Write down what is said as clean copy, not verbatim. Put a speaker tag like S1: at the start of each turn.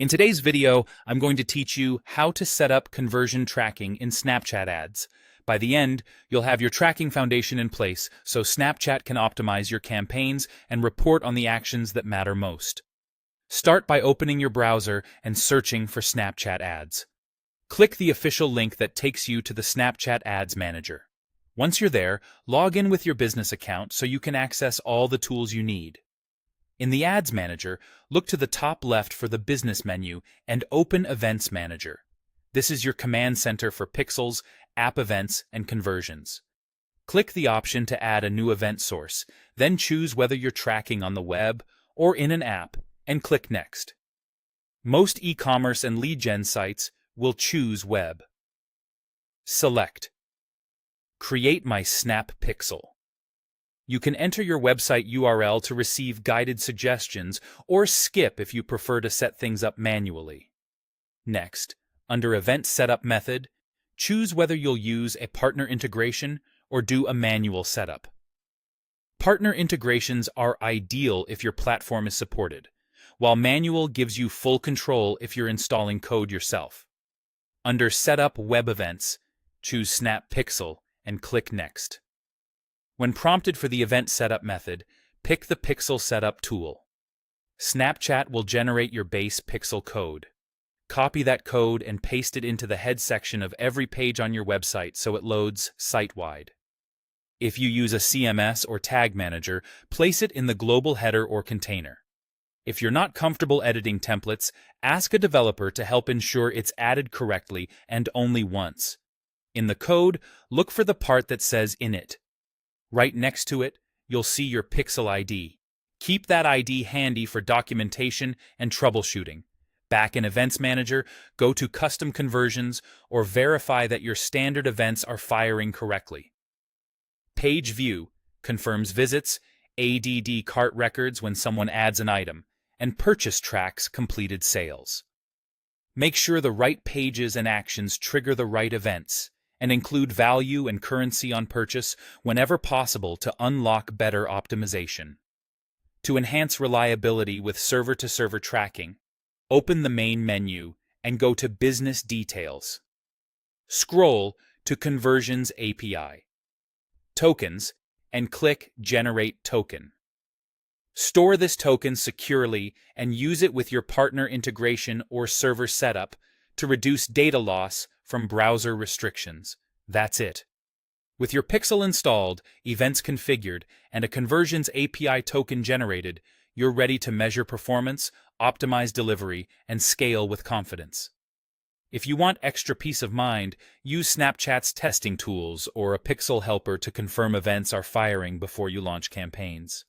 S1: In today's video, I'm going to teach you how to set up conversion tracking in Snapchat ads. By the end, you'll have your tracking foundation in place so Snapchat can optimize your campaigns and report on the actions that matter most. Start by opening your browser and searching for Snapchat ads. Click the official link that takes you to the Snapchat Ads Manager. Once you're there, log in with your business account so you can access all the tools you need. In the Ads Manager, look to the top left for the Business menu and open Events Manager. This is your command center for pixels, app events, and conversions. Click the option to add a new event source, then choose whether you're tracking on the web or in an app, and click Next. Most e-commerce and lead gen sites will choose web. Select Create My Snap Pixel. You can enter your website URL to receive guided suggestions or skip if you prefer to set things up manually. Next, under Event Setup Method, choose whether you'll use a partner integration or do a manual setup. Partner integrations are ideal if your platform is supported, while manual gives you full control if you're installing code yourself. Under Setup Web Events, choose Snap Pixel and click Next. When prompted for the event setup method, pick the Pixel Setup tool. Snapchat will generate your base pixel code. Copy that code and paste it into the head section of every page on your website so it loads site-wide. If you use a CMS or tag manager, place it in the global header or container. If you're not comfortable editing templates, ask a developer to help ensure it's added correctly and only once. In the code, look for the part that says Init. Right next to it, you'll see your Pixel ID. Keep that ID handy for documentation and troubleshooting. Back in Events Manager, go to Custom Conversions or verify that your standard events are firing correctly. Page View confirms visits, ADD cart records when someone adds an item, and purchase tracks completed sales. Make sure the right pages and actions trigger the right events, and include value and currency on purchase whenever possible to unlock better optimization. To enhance reliability with server-to-server tracking, open the main menu and go to Business Details. Scroll to Conversions API, Tokens, and click Generate Token. Store this token securely and use it with your partner integration or server setup to reduce data loss from browser restrictions. That's it. With your Pixel installed, events configured, and a Conversions API token generated, you're ready to measure performance, optimize delivery, and scale with confidence. If you want extra peace of mind, use Snapchat's testing tools or a Pixel helper to confirm events are firing before you launch campaigns.